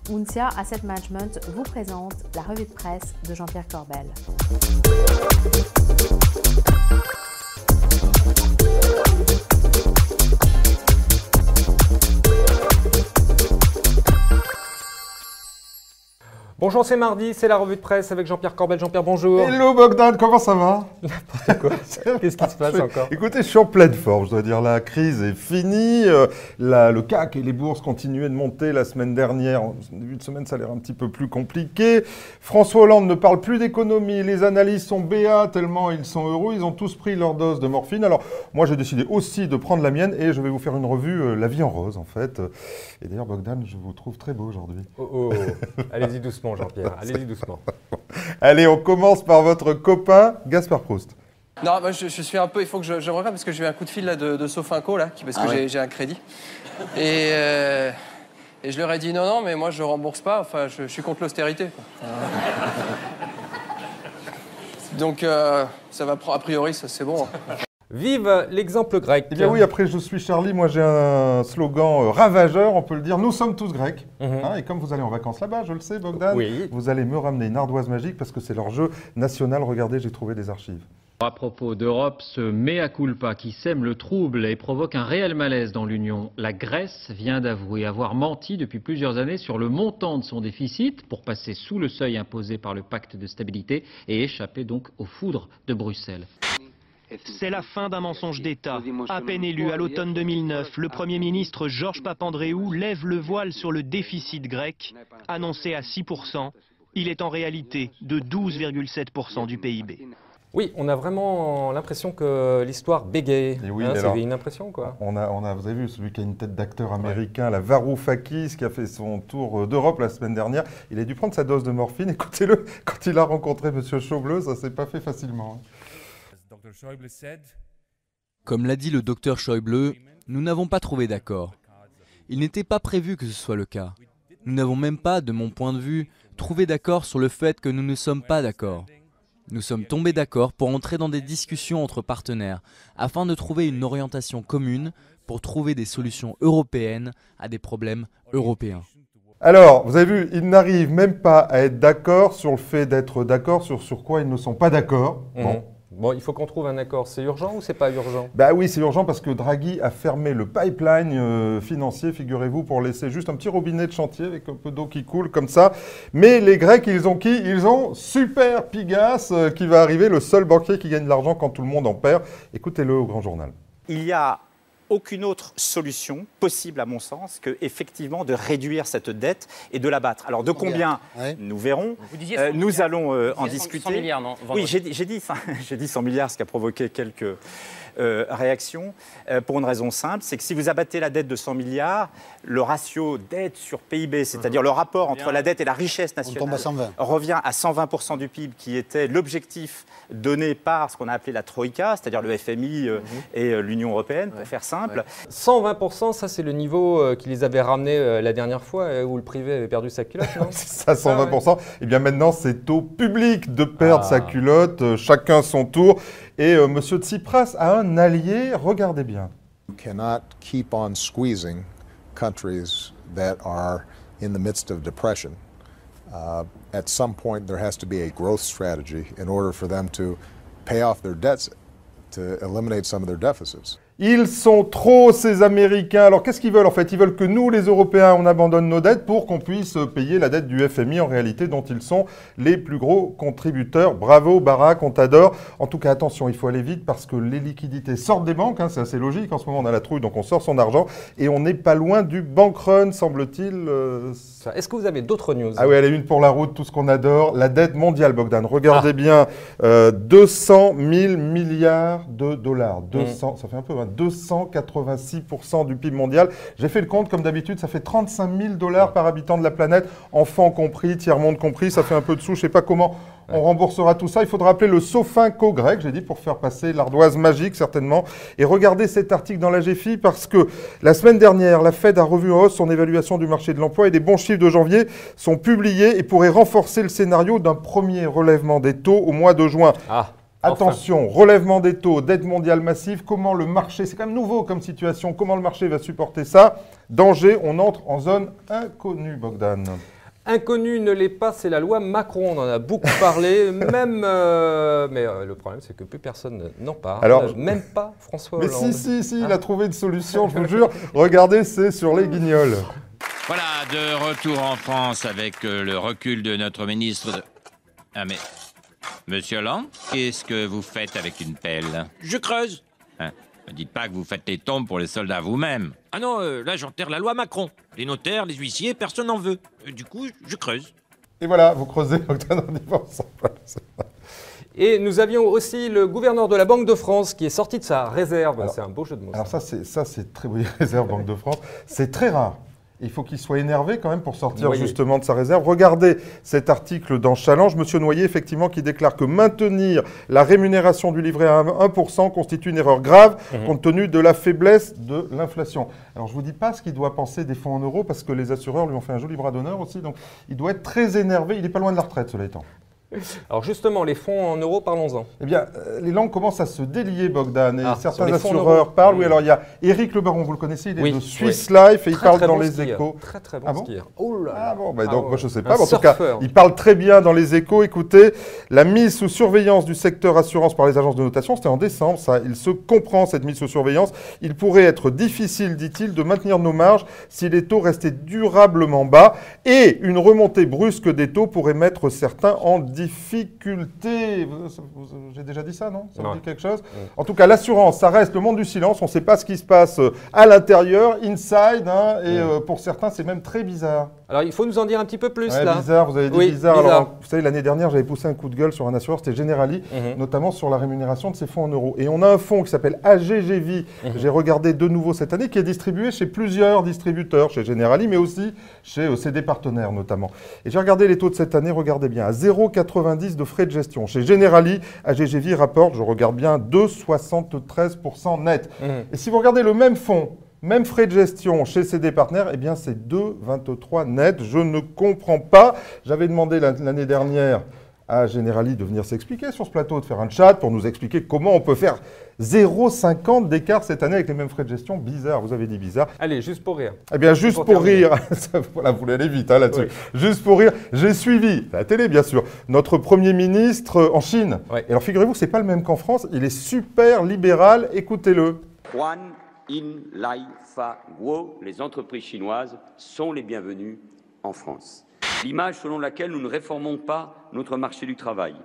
Uncia Asset Management vous présente la revue de presse de Jean-Pierre Corbel. Bonjour, c'est mardi, c'est la revue de presse avec Jean-Pierre Corbel. Jean-Pierre, bonjour. Hello Bogdan, comment ça va? N'importe quoi. Qu'est-ce qui se passe encore? Écoutez, je suis en pleine forme, je dois dire, la crise est finie. Le CAC et les bourses continuaient de monter la semaine dernière. En début de semaine, ça a l'air un petit peu plus compliqué. François Hollande ne parle plus d'économie. Les analystes sont béats tellement ils sont heureux. Ils ont tous pris leur dose de morphine. Alors, moi, j'ai décidé aussi de prendre la mienne et je vais vous faire une revue La vie en rose, en fait. Et d'ailleurs, Bogdan, je vous trouve très beau aujourd'hui. Oh, allez-y doucement, Jean-Pierre. Allez-y doucement. Allez, on commence par votre copain, Gaspard Proust. Non, moi je suis un peu, il faut que je regarde parce que j'ai eu un coup de fil là, de Sofinco, là, parce que j'ai un crédit. Et je leur ai dit non, mais moi je rembourse pas, enfin je suis contre l'austérité. Donc ça va, a priori, ça c'est bon. Vive l'exemple grec. Eh bien oui, après je suis Charlie, moi j'ai un slogan ravageur, on peut le dire, nous sommes tous grecs. Et comme vous allez en vacances là-bas, je le sais Bogdan, vous allez me ramener une ardoise magique parce que c'est leur jeu national. Regardez, j'ai trouvé des archives. À propos d'Europe, ce mea culpa qui sème le trouble et provoque un réel malaise dans l'Union. La Grèce vient d'avouer avoir menti depuis plusieurs années sur le montant de son déficit pour passer sous le seuil imposé par le pacte de stabilité et échapper donc aux foudres de Bruxelles. C'est la fin d'un mensonge d'État. À peine élu à l'automne 2009, le Premier ministre Georges Papandréou lève le voile sur le déficit grec, annoncé à 6%. Il est en réalité de 12,7% du PIB. Oui, on a vraiment l'impression que l'histoire bégaye. Oui, c'est une impression, quoi. Vous avez vu, celui qui a une tête d'acteur américain, la Varoufakis, qui a fait son tour d'Europe la semaine dernière. Il a dû prendre sa dose de morphine. Écoutez-le, quand il a rencontré M. Schäuble, ça ne s'est pas fait facilement. Comme l'a dit le docteur Schäuble, nous n'avons pas trouvé d'accord. Il n'était pas prévu que ce soit le cas. Nous n'avons même pas, de mon point de vue, trouvé d'accord sur le fait que nous ne sommes pas d'accord. Nous sommes tombés d'accord pour entrer dans des discussions entre partenaires afin de trouver une orientation commune pour trouver des solutions européennes à des problèmes européens. Alors, vous avez vu, ils n'arrivent même pas à être d'accord sur le fait d'être d'accord sur quoi ils ne sont pas d'accord. Bon, il faut qu'on trouve un accord. C'est urgent ou c'est pas urgent? Bah oui, c'est urgent parce que Draghi a fermé le pipeline financier, figurez-vous, pour laisser juste un petit robinet de chantier avec un peu d'eau qui coule comme ça. Mais les Grecs, ils ont qui? Ils ont Super Pigas qui va arriver, le seul banquier qui gagne de l'argent quand tout le monde en perd. Écoutez-le au Grand Journal. Il y a aucune autre solution possible, à mon sens, que effectivement de réduire cette dette et de l'abattre. Alors de combien nous verrons. Nous allons en discuter. 100 milliards, non? Oui, j'ai dit 100 milliards, ce qui a provoqué quelques réactions, pour une raison simple, c'est que si vous abattez la dette de 100 milliards, le ratio dette sur PIB, c'est-à-dire le rapport entre la dette et la richesse nationale, revient à 120% du PIB, qui était l'objectif donné par ce qu'on a appelé la Troïka, c'est-à-dire le FMI et l'Union européenne, pour faire simple. 120%, ça c'est le niveau qui les avait ramenés la dernière fois, où le privé avait perdu sa culotte, non? C'est ça, 120%. Et bien maintenant, c'est au public de perdre sa culotte, chacun son tour. Et M. Tsipras a un allié, regardez bien. You cannot keep on squeezing countries that are in the midst of depression. At some point, there has to be a growth strategy in order for them to pay off their debts, to eliminate some of their deficits. Ils sont trop, ces Américains. Alors, qu'est-ce qu'ils veulent, en fait? Ils veulent que nous, les Européens, on abandonne nos dettes pour qu'on puisse payer la dette du FMI, en réalité, dont ils sont les plus gros contributeurs. Bravo, Barack, on t'adore. En tout cas, attention, il faut aller vite parce que les liquidités sortent des banques. C'est assez logique. En ce moment, on a la trouille, donc on sort son argent. Et on n'est pas loin du bank run, semble-t-il. Est-ce que vous avez d'autres news? Ah oui, elle est une pour la route, tout ce qu'on adore. La dette mondiale, Bogdan. Regardez bien, 200 000 milliards de dollars. 200, ça fait un peu, 286% du PIB mondial. J'ai fait le compte, comme d'habitude, ça fait 35 000 $ par habitant de la planète, enfants compris, tiers-monde compris, ça fait un peu de sous, je ne sais pas comment on remboursera tout ça. Il faudra appeler le Sofinco grec, j'ai dit, pour faire passer l'ardoise magique, certainement. Et regardez cet article dans la GFI, parce que la semaine dernière, la Fed a revu en hausse son évaluation du marché de l'emploi et les bons chiffres de janvier sont publiés et pourraient renforcer le scénario d'un premier relèvement des taux au mois de juin. Attention, relèvement des taux, dette mondiale massive, comment le marché, c'est quand même nouveau comme situation, comment le marché va supporter ça? Danger, on entre en zone inconnue, Bogdan. Inconnu ne l'est pas, c'est la loi Macron. On en a beaucoup parlé, même. Mais le problème, c'est que plus personne n'en parle. Alors, même pas François Hollande. Mais si, il a trouvé une solution, je vous jure. Regardez, c'est sur les Guignols. Voilà, de retour en France avec le recul de notre ministre de... Ah mais... Monsieur Hollande, qu'est-ce que vous faites avec une pelle? Je creuse. Hein? Ne dites pas que vous faites les tombes pour les soldats vous-même. Ah non, là j'enterre la loi Macron. Les notaires, les huissiers, personne n'en veut. Du coup, je creuse. Et voilà, vous creusez Bogdan en divorce. Et nous avions aussi le gouverneur de la Banque de France qui est sorti de sa réserve. C'est un beau jeu de mots. Alors ça c'est très beau, réserve Banque de France. C'est très rare. Il faut qu'il soit énervé quand même pour sortir justement de sa réserve. Regardez cet article dans Challenge. Monsieur Noyer, effectivement, qui déclare que maintenir la rémunération du livret à 1% constitue une erreur grave compte tenu de la faiblesse de l'inflation. Alors, je ne vous dis pas ce qu'il doit penser des fonds en euros parce que les assureurs lui ont fait un joli bras d'honneur aussi. Donc, il doit être très énervé. Il n'est pas loin de la retraite, cela étant. Alors justement, les fonds en euros, parlons-en. Eh bien, les langues commencent à se délier, Bogdan, et certains assureurs parlent. Oui, alors il y a Éric Le Baron, vous le connaissez, il est de Swiss Life et il parle dans les Échos. Très bon skieur. Oh là là. Ah bon, bah donc moi je ne sais pas, mais en tout cas, il parle très bien dans les Échos. Écoutez, la mise sous surveillance du secteur assurance par les agences de notation, c'était en décembre, ça. Il se comprend, cette mise sous surveillance. Il pourrait être difficile, dit-il, de maintenir nos marges si les taux restaient durablement bas et une remontée brusque des taux pourrait mettre certains en difficulté. J'ai déjà dit ça, non? Ça vous dit quelque chose? En tout cas, l'assurance, ça reste le monde du silence. On ne sait pas ce qui se passe à l'intérieur, inside, hein, et pour certains, c'est même très bizarre. Alors, il faut nous en dire un petit peu plus, là. Bizarre, vous avez dit bizarre. Alors, vous savez, l'année dernière, j'avais poussé un coup de gueule sur un assureur, c'était Generali, notamment sur la rémunération de ses fonds en euros. Et on a un fonds qui s'appelle AGGVI, j'ai regardé de nouveau cette année, qui est distribué chez plusieurs distributeurs, chez Generali, mais aussi chez CD Partenaires, notamment. Et j'ai regardé les taux de cette année, regardez bien, à 0,90 de frais de gestion. Chez Generali, AGGVI rapporte, je regarde bien, 2,73% net. Et si vous regardez le même fonds, même frais de gestion chez CD Partenaires, eh bien c'est 2,23 net. Je ne comprends pas. J'avais demandé l'année dernière à Generali de venir s'expliquer sur ce plateau, de faire un chat pour nous expliquer comment on peut faire 0,50 d'écart cette année avec les mêmes frais de gestion. Bizarre, vous avez dit bizarre. Allez, juste pour rire. Eh bien, juste pour rire, voilà, vous voulez aller vite hein, là-dessus. Oui. Juste pour rire, j'ai suivi, à la télé bien sûr, notre Premier ministre en Chine. Et alors figurez-vous, c'est pas le même qu'en France, il est super libéral, écoutez-le. One in Lai Fa Guo, les entreprises chinoises sont les bienvenues en France. L'image selon laquelle nous ne réformons pas notre marché du travail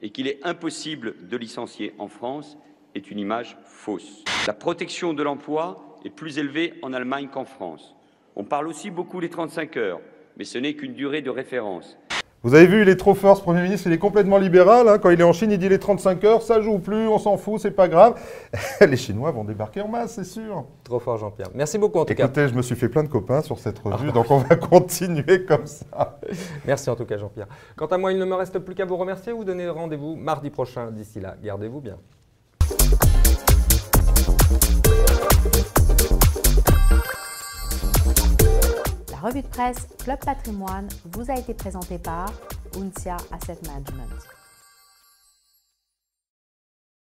et qu'il est impossible de licencier en France est une image fausse. La protection de l'emploi est plus élevée en Allemagne qu'en France. On parle aussi beaucoup des 35 heures, mais ce n'est qu'une durée de référence. Vous avez vu, il est trop fort, ce Premier ministre, il est complètement libéral. Hein. Quand il est en Chine, il dit les 35 heures, ça joue plus, on s'en fout, c'est pas grave. Les Chinois vont débarquer en masse, c'est sûr. Trop fort, Jean-Pierre. Merci beaucoup en tout cas. Écoutez, je me suis fait plein de copains sur cette revue, donc on va continuer comme ça. Merci en tout cas, Jean-Pierre. Quant à moi, il ne me reste plus qu'à vous remercier. Vous donner rendez-vous mardi prochain. D'ici là, gardez-vous bien. La revue de presse Club Patrimoine vous a été présentée par Uncia Asset Management.